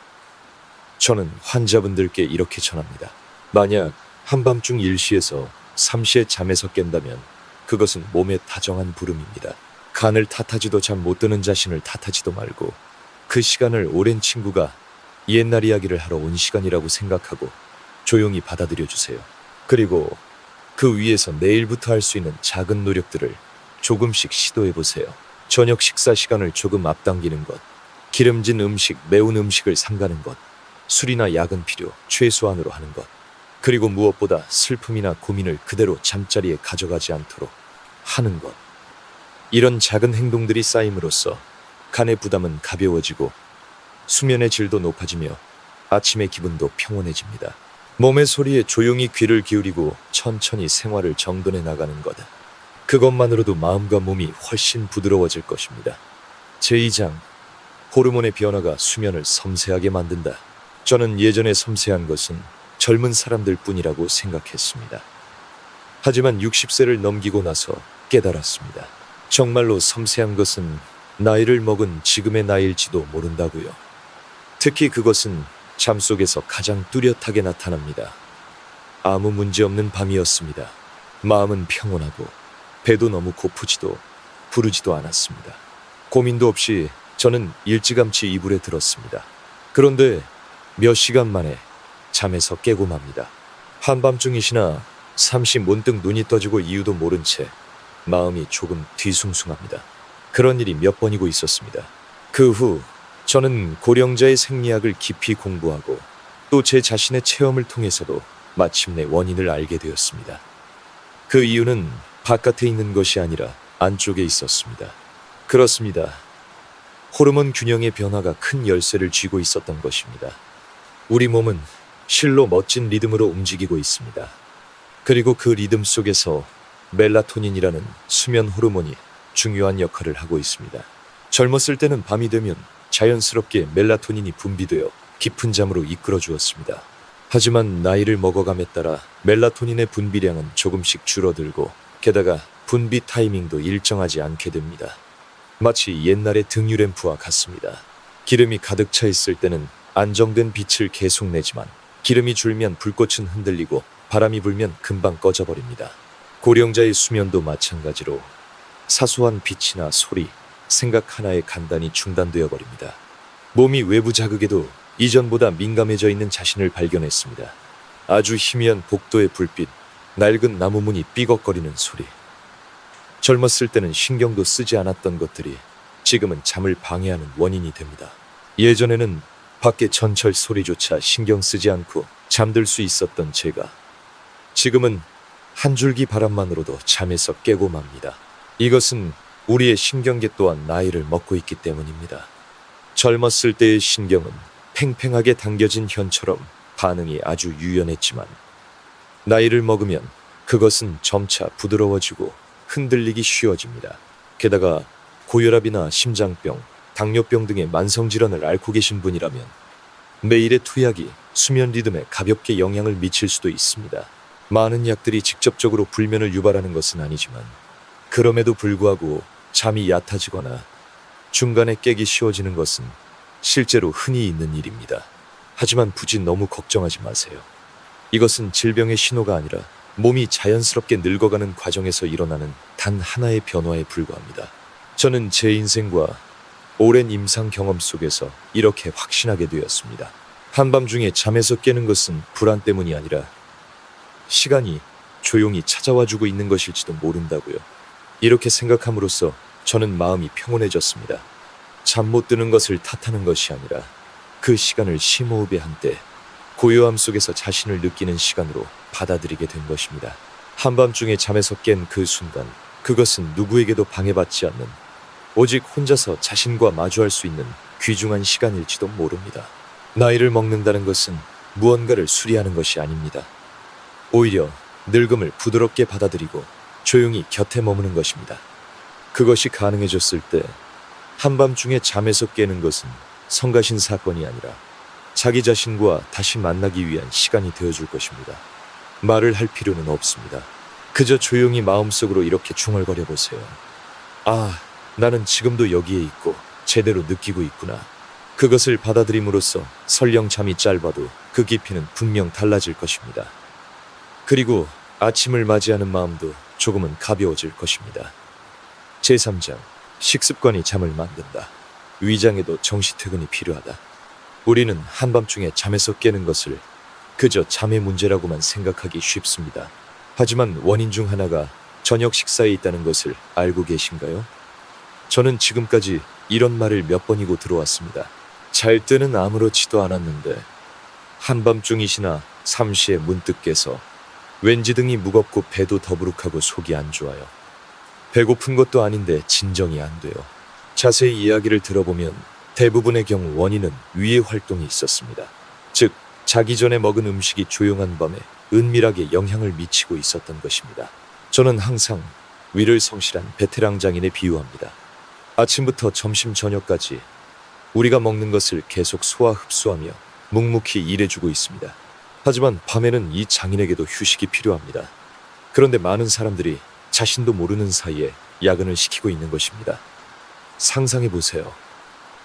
저는 환자분들께 이렇게 전합니다. 만약 한밤중 1시에서 3시에 잠에서 깬다면 그것은 몸의 다정한 부름입니다. 간을 탓하지도 잠 못 드는 자신을 탓하지도 말고 그 시간을 오랜 친구가 옛날 이야기를 하러 온 시간이라고 생각하고 조용히 받아들여 주세요. 그리고 그 위에서 내일부터 할 수 있는 작은 노력들을 조금씩 시도해 보세요. 저녁 식사 시간을 조금 앞당기는 것, 기름진 음식, 매운 음식을 삼가는 것, 술이나 약은 필요 최소한으로 하는 것, 그리고 무엇보다 슬픔이나 고민을 그대로 잠자리에 가져가지 않도록 하는 것. 이런 작은 행동들이 쌓임으로써 간의 부담은 가벼워지고 수면의 질도 높아지며 아침의 기분도 평온해집니다. 몸의 소리에 조용히 귀를 기울이고 천천히 생활을 정돈해 나가는 것. 그것만으로도 마음과 몸이 훨씬 부드러워질 것입니다. 제2장, 호르몬의 변화가 수면을 섬세하게 만든다. 저는 예전에 섬세한 것은 젊은 사람들 뿐이라고 생각했습니다. 하지만 60세를 넘기고 나서 깨달았습니다. 정말로 섬세한 것은 나이를 먹은 지금의 나이일지도 모른다고요. 특히 그것은 잠속에서 가장 뚜렷하게 나타납니다. 아무 문제 없는 밤이었습니다. 마음은 평온하고 배도 너무 고프지도 부르지도 않았습니다. 고민도 없이 저는 일찌감치 이불에 들었습니다. 그런데 몇 시간 만에 잠에서 깨고 맙니다. 한밤중이시나 삼시 문득 눈이 떠지고 이유도 모른 채 마음이 조금 뒤숭숭합니다. 그런 일이 몇 번이고 있었습니다. 그 후 저는 고령자의 생리학을 깊이 공부하고 또 제 자신의 체험을 통해서도 마침내 원인을 알게 되었습니다. 그 이유는 바깥에 있는 것이 아니라 안쪽에 있었습니다. 그렇습니다. 호르몬 균형의 변화가 큰 열쇠를 쥐고 있었던 것입니다. 우리 몸은 실로 멋진 리듬으로 움직이고 있습니다. 그리고 그 리듬 속에서 멜라토닌이라는 수면 호르몬이 중요한 역할을 하고 있습니다. 젊었을 때는 밤이 되면 자연스럽게 멜라토닌이 분비되어 깊은 잠으로 이끌어 주었습니다. 하지만 나이를 먹어감에 따라 멜라토닌의 분비량은 조금씩 줄어들고 게다가 분비 타이밍도 일정하지 않게 됩니다. 마치 옛날의 등유램프와 같습니다. 기름이 가득 차 있을 때는 안정된 빛을 계속 내지만 기름이 줄면 불꽃은 흔들리고 바람이 불면 금방 꺼져버립니다. 고령자의 수면도 마찬가지로 사소한 빛이나 소리, 생각 하나에 간단히 중단되어 버립니다. 몸이 외부 자극에도 이전보다 민감해져 있는 자신을 발견했습니다. 아주 희미한 복도의 불빛, 낡은 나무문이 삐걱거리는 소리. 젊었을 때는 신경도 쓰지 않았던 것들이 지금은 잠을 방해하는 원인이 됩니다. 예전에는 밖의 전철 소리조차 신경 쓰지 않고 잠들 수 있었던 제가 지금은 한 줄기 바람만으로도 잠에서 깨고 맙니다. 이것은 우리의 신경계 또한 나이를 먹고 있기 때문입니다. 젊었을 때의 신경은 팽팽하게 당겨진 현처럼 반응이 아주 유연했지만 나이를 먹으면 그것은 점차 부드러워지고 흔들리기 쉬워집니다. 게다가 고혈압이나 심장병, 당뇨병 등의 만성질환을 앓고 계신 분이라면 매일의 투약이 수면 리듬에 가볍게 영향을 미칠 수도 있습니다. 많은 약들이 직접적으로 불면을 유발하는 것은 아니지만 그럼에도 불구하고 잠이 얕아지거나 중간에 깨기 쉬워지는 것은 실제로 흔히 있는 일입니다. 하지만 굳이 너무 걱정하지 마세요. 이것은 질병의 신호가 아니라 몸이 자연스럽게 늙어가는 과정에서 일어나는 단 하나의 변화에 불과합니다. 저는 제 인생과 오랜 임상 경험 속에서 이렇게 확신하게 되었습니다. 한밤중에 잠에서 깨는 것은 불안 때문이 아니라 시간이 조용히 찾아와주고 있는 것일지도 모른다고요. 이렇게 생각함으로써 저는 마음이 평온해졌습니다. 잠 못 드는 것을 탓하는 것이 아니라 그 시간을 심호흡의 한때 고요함 속에서 자신을 느끼는 시간으로 받아들이게 된 것입니다. 한밤중에 잠에서 깬 그 순간, 그것은 누구에게도 방해받지 않는 오직 혼자서 자신과 마주할 수 있는 귀중한 시간일지도 모릅니다. 나이를 먹는다는 것은 무언가를 수리하는 것이 아닙니다. 오히려 늙음을 부드럽게 받아들이고 조용히 곁에 머무는 것입니다. 그것이 가능해졌을 때 한밤중에 잠에서 깨는 것은 성가신 사건이 아니라 자기 자신과 다시 만나기 위한 시간이 되어줄 것입니다. 말을 할 필요는 없습니다. 그저 조용히 마음속으로 이렇게 중얼거려 보세요. 아, 나는 지금도 여기에 있고 제대로 느끼고 있구나. 그것을 받아들임으로써 설령 잠이 짧아도 그 깊이는 분명 달라질 것입니다. 그리고 아침을 맞이하는 마음도 조금은 가벼워질 것입니다. 제3장, 식습관이 잠을 만든다. 위장에도 정시퇴근이 필요하다. 우리는 한밤중에 잠에서 깨는 것을 그저 잠의 문제라고만 생각하기 쉽습니다. 하지만 원인 중 하나가 저녁 식사에 있다는 것을 알고 계신가요? 저는 지금까지 이런 말을 몇 번이고 들어왔습니다. 잘 때는 아무렇지도 않았는데 한밤중이시나 삼시에 문득 깨서 왠지 등이 무겁고 배도 더부룩하고 속이 안 좋아요. 배고픈 것도 아닌데 진정이 안 돼요. 자세히 이야기를 들어보면 대부분의 경우 원인은 위의 활동이 있었습니다. 즉, 자기 전에 먹은 음식이 조용한 밤에 은밀하게 영향을 미치고 있었던 것입니다. 저는 항상 위를 성실한 베테랑 장인에 비유합니다. 아침부터 점심 저녁까지 우리가 먹는 것을 계속 소화 흡수하며 묵묵히 일해주고 있습니다. 하지만 밤에는 이 장인에게도 휴식이 필요합니다. 그런데 많은 사람들이 자신도 모르는 사이에 야근을 시키고 있는 것입니다. 상상해보세요.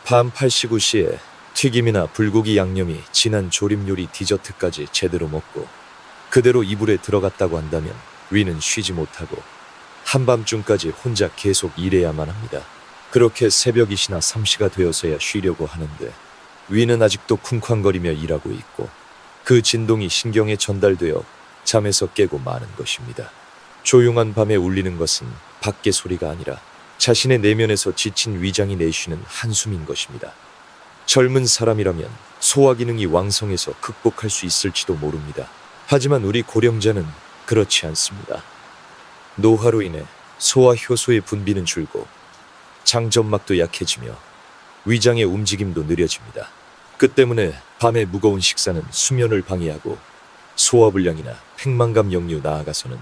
밤 8시 9시에 튀김이나 불고기 양념이 진한 조림 요리 디저트까지 제대로 먹고 그대로 이불에 들어갔다고 한다면 위는 쉬지 못하고 한밤중까지 혼자 계속 일해야만 합니다. 그렇게 새벽 2시나 3시가 되어서야 쉬려고 하는데 위는 아직도 쿵쾅거리며 일하고 있고 그 진동이 신경에 전달되어 잠에서 깨고 마는 것입니다. 조용한 밤에 울리는 것은 밖의 소리가 아니라 자신의 내면에서 지친 위장이 내쉬는 한숨인 것입니다. 젊은 사람이라면 소화 기능이 왕성해서 극복할 수 있을지도 모릅니다. 하지만 우리 고령자는 그렇지 않습니다. 노화로 인해 소화 효소의 분비는 줄고 장점막도 약해지며 위장의 움직임도 느려집니다. 그 때문에 밤에 무거운 식사는 수면을 방해하고 소화불량이나 백만감 역류 나아가서는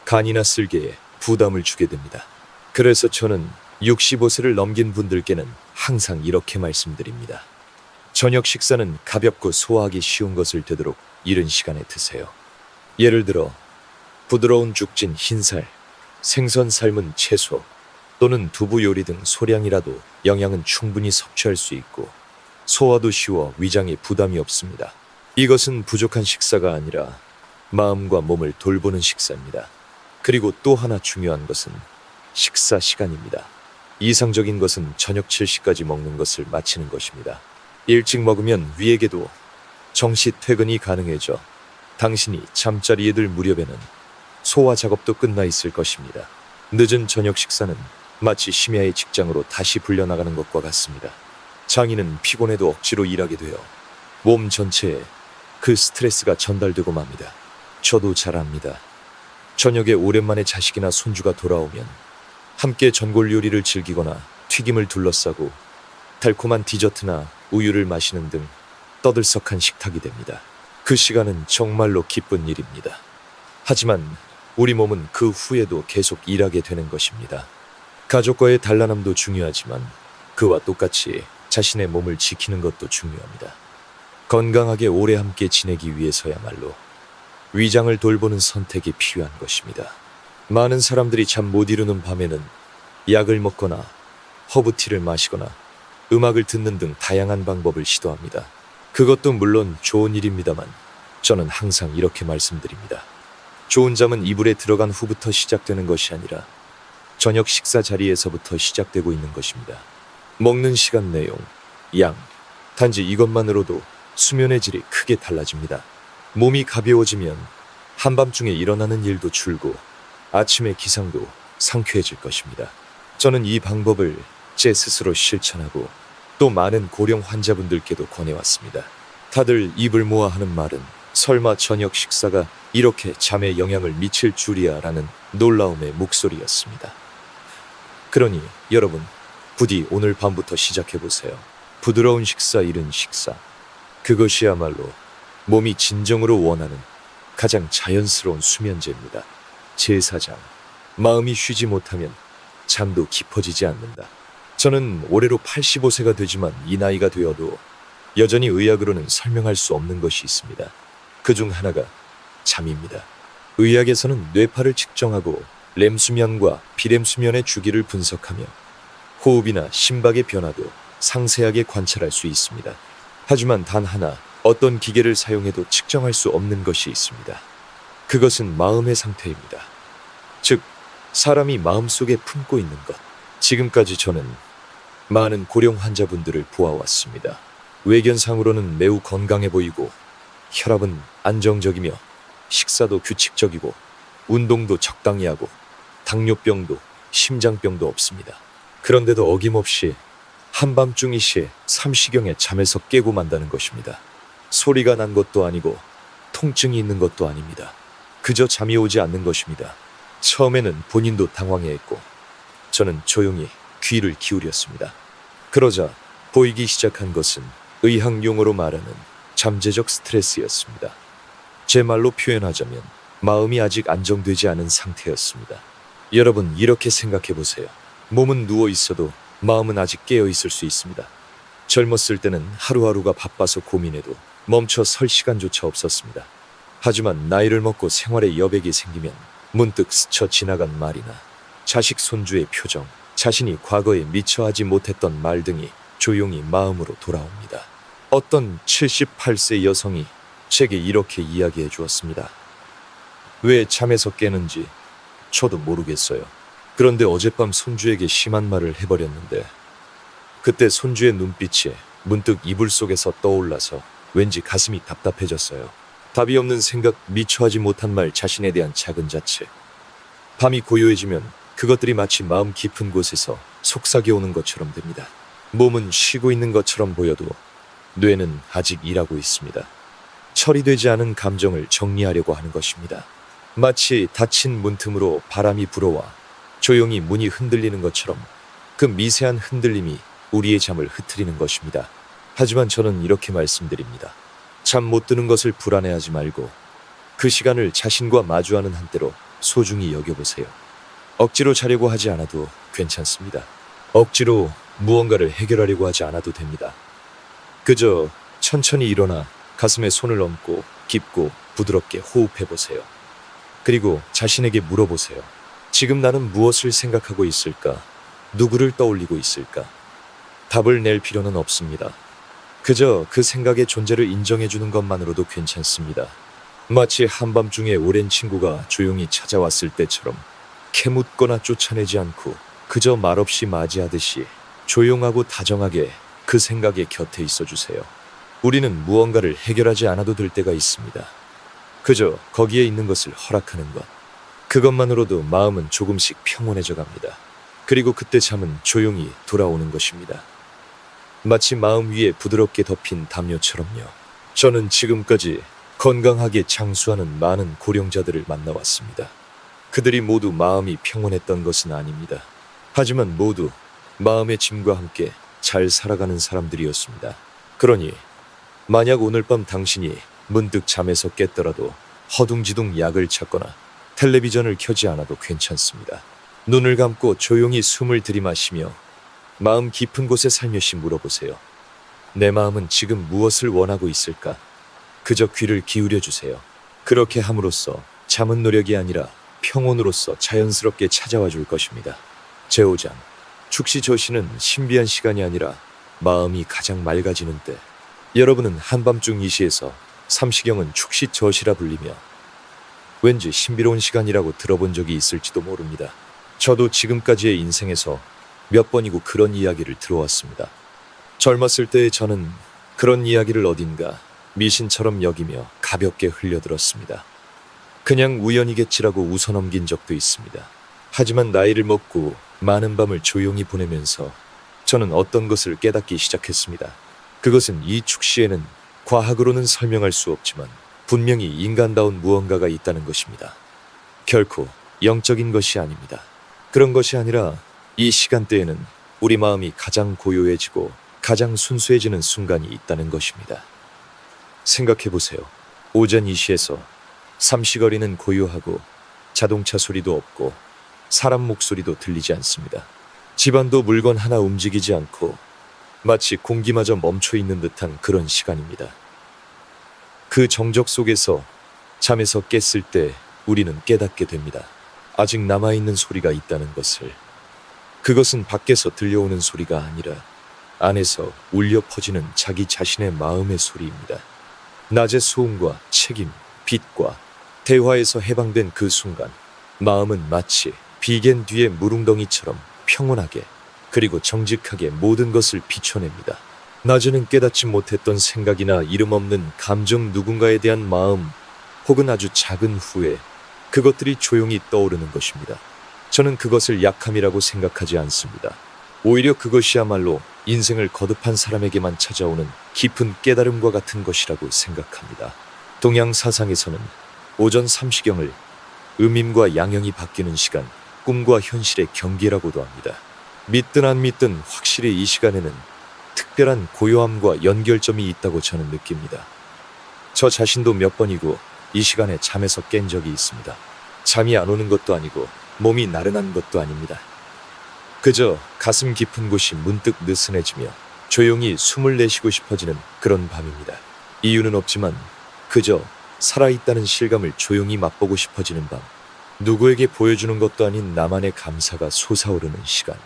간이나 쓸개에 부담을 주게 됩니다. 그래서 저는 65세를 넘긴 분들께는 항상 이렇게 말씀드립니다. 저녁 식사는 가볍고 소화하기 쉬운 것을 되도록 이른 시간에 드세요. 예를 들어 부드러운 죽진 흰살, 생선 삶은 채소 또는 두부 요리 등 소량이라도 영양은 충분히 섭취할 수 있고 소화도 쉬워 위장에 부담이 없습니다. 이것은 부족한 식사가 아니라 마음과 몸을 돌보는 식사입니다. 그리고 또 하나 중요한 것은 식사 시간입니다. 이상적인 것은 저녁 7시까지 먹는 것을 마치는 것입니다. 일찍 먹으면 위에게도 정시 퇴근이 가능해져 당신이 잠자리에 들 무렵에는 소화 작업도 끝나 있을 것입니다. 늦은 저녁 식사는 마치 심야의 직장으로 다시 불려나가는 것과 같습니다. 장인은 피곤해도 억지로 일하게 되어 몸 전체에 그 스트레스가 전달되고 맙니다. 저도 잘 압니다. 저녁에 오랜만에 자식이나 손주가 돌아오면 함께 전골 요리를 즐기거나 튀김을 둘러싸고 달콤한 디저트나 우유를 마시는 등 떠들썩한 식탁이 됩니다. 그 시간은 정말로 기쁜 일입니다. 하지만 우리 몸은 그 후에도 계속 일하게 되는 것입니다. 가족과의 단란함도 중요하지만 그와 똑같이 자신의 몸을 지키는 것도 중요합니다. 건강하게 오래 함께 지내기 위해서야말로 위장을 돌보는 선택이 필요한 것입니다. 많은 사람들이 잠 못 이루는 밤에는 약을 먹거나 허브티를 마시거나 음악을 듣는 등 다양한 방법을 시도합니다. 그것도 물론 좋은 일입니다만 저는 항상 이렇게 말씀드립니다. 좋은 잠은 이불에 들어간 후부터 시작되는 것이 아니라 저녁 식사 자리에서부터 시작되고 있는 것입니다. 먹는 시간, 내용, 양, 단지 이것만으로도 수면의 질이 크게 달라집니다. 몸이 가벼워지면 한밤중에 일어나는 일도 줄고 아침의 기상도 상쾌해질 것입니다. 저는 이 방법을 제 스스로 실천하고 또 많은 고령 환자분들께도 권해왔습니다. 다들 입을 모아 하는 말은 설마 저녁 식사가 이렇게 잠에 영향을 미칠 줄이야 라는 놀라움의 목소리였습니다. 그러니 여러분, 부디 오늘 밤부터 시작해보세요. 부드러운 식사, 이른 식사. 그것이야말로 몸이 진정으로 원하는 가장 자연스러운 수면제입니다. 제사장, 마음이 쉬지 못하면 잠도 깊어지지 않는다. 저는 올해로 85세가 되지만 이 나이가 되어도 여전히 의학으로는 설명할 수 없는 것이 있습니다. 그중 하나가 잠입니다. 의학에서는 뇌파를 측정하고 렘수면과 비렘수면의 주기를 분석하며 호흡이나 심박의 변화도 상세하게 관찰할 수 있습니다. 하지만 단 하나, 어떤 기계를 사용해도 측정할 수 없는 것이 있습니다. 그것은 마음의 상태입니다. 즉, 사람이 마음속에 품고 있는 것. 지금까지 저는 많은 고령 환자분들을 보아왔습니다. 외견상으로는 매우 건강해 보이고 혈압은 안정적이며 식사도 규칙적이고 운동도 적당히 하고 당뇨병도 심장병도 없습니다. 그런데도 어김없이 한밤중 이시에 삼시경에 잠에서 깨고 만다는 것입니다. 소리가 난 것도 아니고 통증이 있는 것도 아닙니다. 그저 잠이 오지 않는 것입니다. 처음에는 본인도 당황해했고 저는 조용히 귀를 기울였습니다. 그러자 보이기 시작한 것은 의학 용어로 말하는 잠재적 스트레스였습니다. 제 말로 표현하자면 마음이 아직 안정되지 않은 상태였습니다. 여러분, 이렇게 생각해 보세요. 몸은 누워 있어도 마음은 아직 깨어 있을 수 있습니다. 젊었을 때는 하루하루가 바빠서 고민해도 멈춰 설 시간조차 없었습니다. 하지만 나이를 먹고 생활에 여백이 생기면 문득 스쳐 지나간 말이나 자식 손주의 표정, 자신이 과거에 미처 하지 못했던 말 등이 조용히 마음으로 돌아옵니다. 어떤 78세 여성이 제게 이렇게 이야기해 주었습니다. 왜 잠에서 깨는지 저도 모르겠어요. 그런데 어젯밤 손주에게 심한 말을 해버렸는데 그때 손주의 눈빛이 문득 이불 속에서 떠올라서 왠지 가슴이 답답해졌어요. 답이 없는 생각, 미처 하지 못한 말, 자신에 대한 작은 자책. 밤이 고요해지면 그것들이 마치 마음 깊은 곳에서 속삭여오는 것처럼 됩니다. 몸은 쉬고 있는 것처럼 보여도 뇌는 아직 일하고 있습니다. 처리되지 않은 감정을 정리하려고 하는 것입니다. 마치 닫힌 문틈으로 바람이 불어와 조용히 문이 흔들리는 것처럼 그 미세한 흔들림이 우리의 잠을 흐트리는 것입니다. 하지만 저는 이렇게 말씀드립니다. 잠 못 드는 것을 불안해하지 말고 그 시간을 자신과 마주하는 한때로 소중히 여겨보세요. 억지로 자려고 하지 않아도 괜찮습니다. 억지로 무언가를 해결하려고 하지 않아도 됩니다. 그저 천천히 일어나 가슴에 손을 얹고 깊고 부드럽게 호흡해보세요. 그리고 자신에게 물어보세요. 지금 나는 무엇을 생각하고 있을까? 누구를 떠올리고 있을까? 답을 낼 필요는 없습니다. 그저 그 생각의 존재를 인정해주는 것만으로도 괜찮습니다. 마치 한밤중에 오랜 친구가 조용히 찾아왔을 때처럼 캐묻거나 쫓아내지 않고 그저 말없이 맞이하듯이 조용하고 다정하게 그 생각의 곁에 있어주세요. 우리는 무언가를 해결하지 않아도 될 때가 있습니다. 그저 거기에 있는 것을 허락하는 것. 그것만으로도 마음은 조금씩 평온해져 갑니다. 그리고 그때 잠은 조용히 돌아오는 것입니다. 마치 마음 위에 부드럽게 덮인 담요처럼요. 저는 지금까지 건강하게 장수하는 많은 고령자들을 만나왔습니다. 그들이 모두 마음이 평온했던 것은 아닙니다. 하지만 모두 마음의 짐과 함께 잘 살아가는 사람들이었습니다. 그러니 만약 오늘 밤 당신이 문득 잠에서 깼더라도 허둥지둥 약을 찾거나 텔레비전을 켜지 않아도 괜찮습니다. 눈을 감고 조용히 숨을 들이마시며 마음 깊은 곳에 살며시 물어보세요. 내 마음은 지금 무엇을 원하고 있을까? 그저 귀를 기울여 주세요. 그렇게 함으로써 잠은 노력이 아니라 평온으로서 자연스럽게 찾아와 줄 것입니다. 제5장 축시저시는 신비한 시간이 아니라 마음이 가장 맑아지는 때. 여러분은 한밤중 이 시에서 삼시경은 축시저시라 불리며 왠지 신비로운 시간이라고 들어본 적이 있을지도 모릅니다. 저도 지금까지의 인생에서 몇 번이고 그런 이야기를 들어왔습니다. 젊었을 때의 저는 그런 이야기를 어딘가 미신처럼 여기며 가볍게 흘려들었습니다. 그냥 우연이겠지라고 웃어넘긴 적도 있습니다. 하지만 나이를 먹고 많은 밤을 조용히 보내면서 저는 어떤 것을 깨닫기 시작했습니다. 그것은 이 축시에는 과학으로는 설명할 수 없지만 분명히 인간다운 무언가가 있다는 것입니다. 결코 영적인 것이 아닙니다. 그런 것이 아니라 이 시간대에는 우리 마음이 가장 고요해지고 가장 순수해지는 순간이 있다는 것입니다. 생각해보세요. 오전 2시에서 삼시거리는 고요하고 자동차 소리도 없고 사람 목소리도 들리지 않습니다. 집안도 물건 하나 움직이지 않고 마치 공기마저 멈춰 있는 듯한 그런 시간입니다. 그 정적 속에서 잠에서 깼을 때 우리는 깨닫게 됩니다. 아직 남아있는 소리가 있다는 것을. 그것은 밖에서 들려오는 소리가 아니라 안에서 울려 퍼지는 자기 자신의 마음의 소리입니다. 낮의 소음과 책임, 빛과 대화에서 해방된 그 순간, 마음은 마치 비갠 뒤의 물웅덩이처럼 평온하게 그리고 정직하게 모든 것을 비춰냅니다. 낮에는 깨닫지 못했던 생각이나 이름 없는 감정, 누군가에 대한 마음 혹은 아주 작은 후회, 그것들이 조용히 떠오르는 것입니다. 저는 그것을 약함이라고 생각하지 않습니다. 오히려 그것이야말로 인생을 거듭한 사람에게만 찾아오는 깊은 깨달음과 같은 것이라고 생각합니다. 동양 사상에서는 오전 삼시경을 음임과 양형이 바뀌는 시간, 꿈과 현실의 경계라고도 합니다. 믿든 안 믿든 확실히 이 시간에는 특별한 고요함과 연결점이 있다고 저는 느낍니다. 저 자신도 몇 번이고 이 시간에 잠에서 깬 적이 있습니다. 잠이 안 오는 것도 아니고 몸이 나른한 것도 아닙니다. 그저 가슴 깊은 곳이 문득 느슨해지며 조용히 숨을 내쉬고 싶어지는 그런 밤입니다. 이유는 없지만 그저 살아있다는 실감을 조용히 맛보고 싶어지는 밤. 누구에게 보여주는 것도 아닌 나만의 감사가 솟아오르는 시간.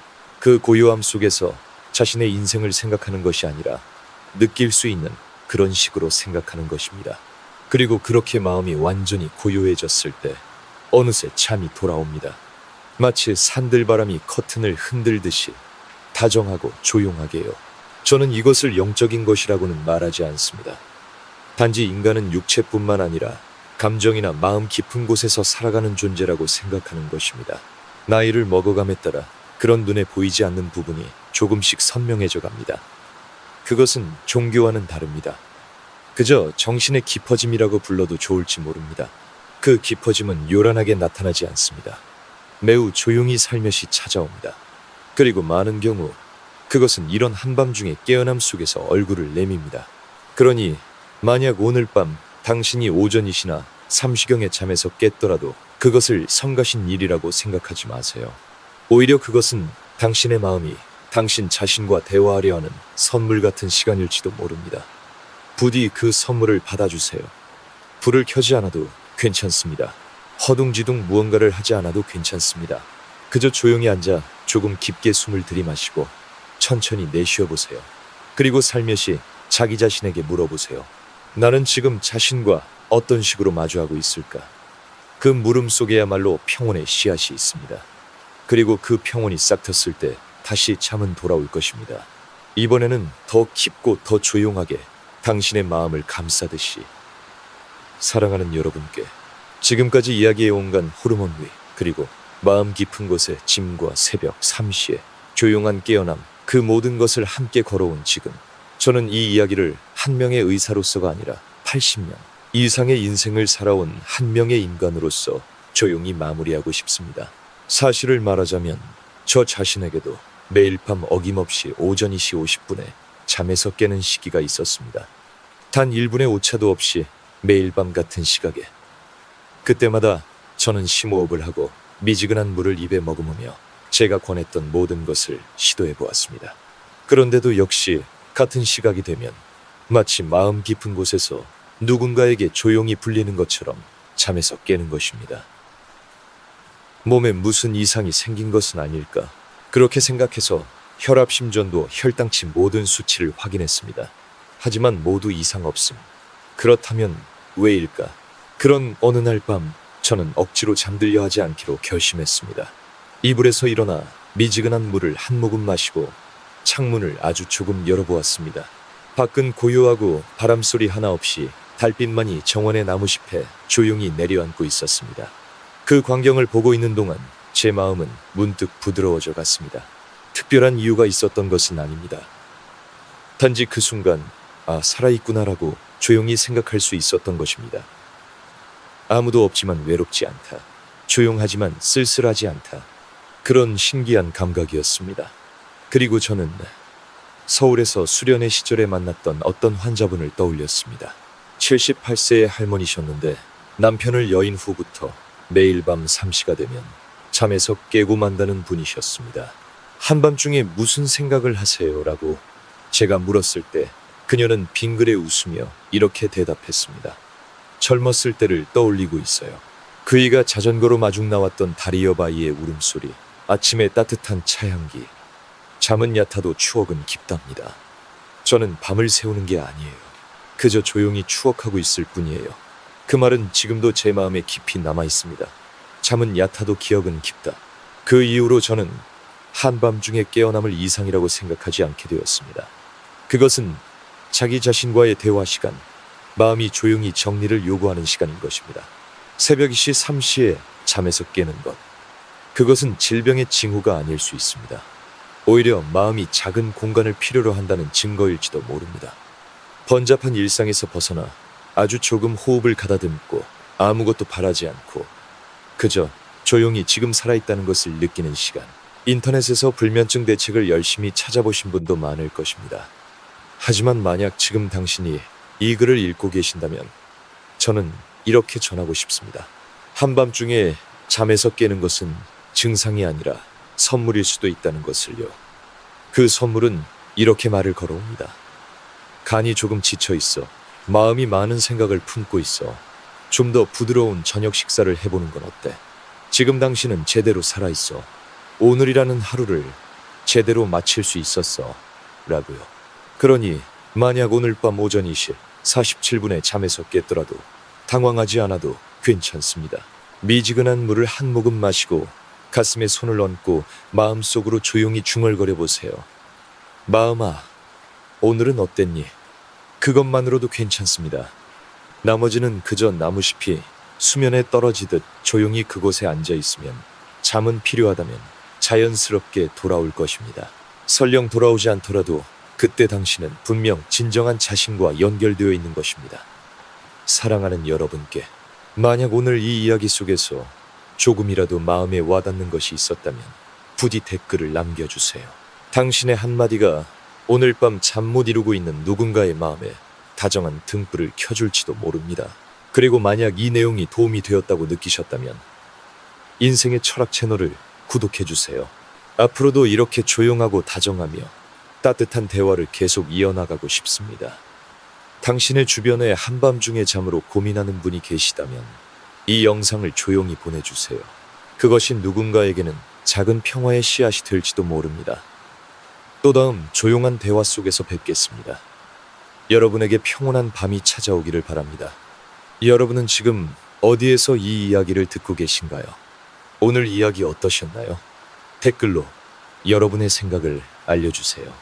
그 고요함 속에서 자신의 인생을 생각하는 것이 아니라 느낄 수 있는 그런 식으로 생각하는 것입니다. 그리고 그렇게 마음이 완전히 고요해졌을 때 어느새 잠이 돌아옵니다. 마치 산들바람이 커튼을 흔들듯이 다정하고 조용하게요. 저는 이것을 영적인 것이라고는 말하지 않습니다. 단지 인간은 육체뿐만 아니라 감정이나 마음 깊은 곳에서 살아가는 존재라고 생각하는 것입니다. 나이를 먹어감에 따라 그런 눈에 보이지 않는 부분이 조금씩 선명해져 갑니다. 그것은 종교와는 다릅니다. 그저 정신의 깊어짐이라고 불러도 좋을지 모릅니다. 그 깊어짐은 요란하게 나타나지 않습니다. 매우 조용히 살며시 찾아옵니다. 그리고 많은 경우 그것은 이런 한밤중의 깨어남 속에서 얼굴을 내밉니다. 그러니 만약 오늘 밤 당신이 오전이시나 삼시경에 잠에서 깼더라도 그것을 성가신 일이라고 생각하지 마세요. 오히려 그것은 당신의 마음이 당신 자신과 대화하려 하는 선물 같은 시간일지도 모릅니다. 부디 그 선물을 받아주세요. 불을 켜지 않아도 괜찮습니다. 허둥지둥 무언가를 하지 않아도 괜찮습니다. 그저 조용히 앉아 조금 깊게 숨을 들이마시고 천천히 내쉬어보세요. 그리고 살며시 자기 자신에게 물어보세요. 나는 지금 자신과 어떤 식으로 마주하고 있을까? 그 물음 속에야말로 평온의 씨앗이 있습니다. 그리고 그 평온이 싹텄을 때 다시 잠은 돌아올 것입니다. 이번에는 더 깊고 더 조용하게 당신의 마음을 감싸듯이. 사랑하는 여러분께 지금까지 이야기해온 호르몬 위 그리고 마음 깊은 곳의 짐과 새벽 3시에 조용한 깨어남, 그 모든 것을 함께 걸어온 지금, 저는 이 이야기를 한 명의 의사로서가 아니라 80년 이상의 인생을 살아온 한 명의 인간으로서 조용히 마무리하고 싶습니다. 사실을 말하자면 저 자신에게도 매일 밤 어김없이 오전 2시 50분에 잠에서 깨는 시기가 있었습니다. 단 1분의 오차도 없이 매일 밤 같은 시각에. 그때마다 저는 심호흡을 하고 미지근한 물을 입에 머금으며 제가 권했던 모든 것을 시도해 보았습니다. 그런데도 역시 같은 시각이 되면 마치 마음 깊은 곳에서 누군가에게 조용히 불리는 것처럼 잠에서 깨는 것입니다. 몸에 무슨 이상이 생긴 것은 아닐까? 그렇게 생각해서 혈압, 심전도, 혈당치 모든 수치를 확인했습니다. 하지만 모두 이상 없음. 그렇다면 왜일까? 그런 어느 날 밤 저는 억지로 잠들려 하지 않기로 결심했습니다. 이불에서 일어나 미지근한 물을 한 모금 마시고 창문을 아주 조금 열어보았습니다. 밖은 고요하고 바람소리 하나 없이 달빛만이 정원의 나무숲에 조용히 내려앉고 있었습니다. 그 광경을 보고 있는 동안 제 마음은 문득 부드러워져 갔습니다. 특별한 이유가 있었던 것은 아닙니다. 단지 그 순간 살아있구나라고 조용히 생각할 수 있었던 것입니다. 아무도 없지만 외롭지 않다. 조용하지만 쓸쓸하지 않다. 그런 신기한 감각이었습니다. 그리고 저는 서울에서 수련회 시절에 만났던 어떤 환자분을 떠올렸습니다. 78세의 할머니셨는데 남편을 여인 후부터 매일 밤 3시가 되면 잠에서 깨고 만다는 분이셨습니다. 한밤중에 무슨 생각을 하세요? 라고 제가 물었을 때 그녀는 빙그레 웃으며 이렇게 대답했습니다. 젊었을 때를 떠올리고 있어요. 그이가 자전거로 마중 나왔던 다리여바이의 울음소리, 아침의 따뜻한 차향기. 잠은 얕아도 추억은 깊답니다. 저는 밤을 새우는 게 아니에요. 그저 조용히 추억하고 있을 뿐이에요. 그 말은 지금도 제 마음에 깊이 남아 있습니다. 잠은 얕아도 기억은 깊다. 그 이후로 저는 한밤중에 깨어남을 이상이라고 생각하지 않게 되었습니다. 그것은 자기 자신과의 대화 시간, 마음이 조용히 정리를 요구하는 시간인 것입니다. 새벽 2시, 3시에 잠에서 깨는 것. 그것은 질병의 징후가 아닐 수 있습니다. 오히려 마음이 작은 공간을 필요로 한다는 증거일지도 모릅니다. 번잡한 일상에서 벗어나 아주 조금 호흡을 가다듬고 아무것도 바라지 않고 그저 조용히 지금 살아있다는 것을 느끼는 시간. 인터넷에서 불면증 대책을 열심히 찾아보신 분도 많을 것입니다. 하지만 만약 지금 당신이 이 글을 읽고 계신다면 저는 이렇게 전하고 싶습니다. 한밤중에 잠에서 깨는 것은 증상이 아니라 선물일 수도 있다는 것을요. 그 선물은 이렇게 말을 걸어옵니다. 간이 조금 지쳐 있어. 마음이 많은 생각을 품고 있어. 좀 더 부드러운 저녁 식사를 해보는 건 어때? 지금 당신은 제대로 살아있어. 오늘이라는 하루를 제대로 마칠 수 있었어. 라고요. 그러니 만약 오늘 밤 오전 2시 47분에 잠에서 깼더라도 당황하지 않아도 괜찮습니다. 미지근한 물을 한 모금 마시고 가슴에 손을 얹고 마음속으로 조용히 중얼거려 보세요. 마음아, 오늘은 어땠니? 그것만으로도 괜찮습니다. 나머지는 그저 나무숲이 수면에 떨어지듯 조용히 그곳에 앉아 있으면 잠은 필요하다면 자연스럽게 돌아올 것입니다. 설령 돌아오지 않더라도 그때 당신은 분명 진정한 자신과 연결되어 있는 것입니다. 사랑하는 여러분께 만약 오늘 이 이야기 속에서 조금이라도 마음에 와닿는 것이 있었다면 부디 댓글을 남겨주세요. 당신의 한마디가 오늘 밤 잠 못 이루고 있는 누군가의 마음에 다정한 등불을 켜줄지도 모릅니다. 그리고 만약 이 내용이 도움이 되었다고 느끼셨다면 인생의 철학 채널을 구독해주세요. 앞으로도 이렇게 조용하고 다정하며 따뜻한 대화를 계속 이어나가고 싶습니다. 당신의 주변에 한밤중에 잠으로 고민하는 분이 계시다면 이 영상을 조용히 보내주세요. 그것이 누군가에게는 작은 평화의 씨앗이 될지도 모릅니다. 또 다음 조용한 대화 속에서 뵙겠습니다. 여러분에게 평온한 밤이 찾아오기를 바랍니다. 여러분은 지금 어디에서 이 이야기를 듣고 계신가요? 오늘 이야기 어떠셨나요? 댓글로 여러분의 생각을 알려주세요.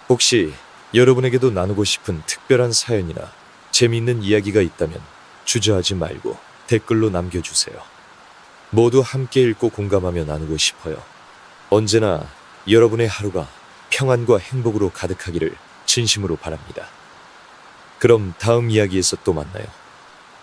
혹시 여러분에게도 나누고 싶은 특별한 사연이나 재미있는 이야기가 있다면 주저하지 말고 댓글로 남겨주세요. 모두 함께 읽고 공감하며 나누고 싶어요. 언제나 여러분의 하루가 평안과 행복으로 가득하기를 진심으로 바랍니다. 그럼 다음 이야기에서 또 만나요.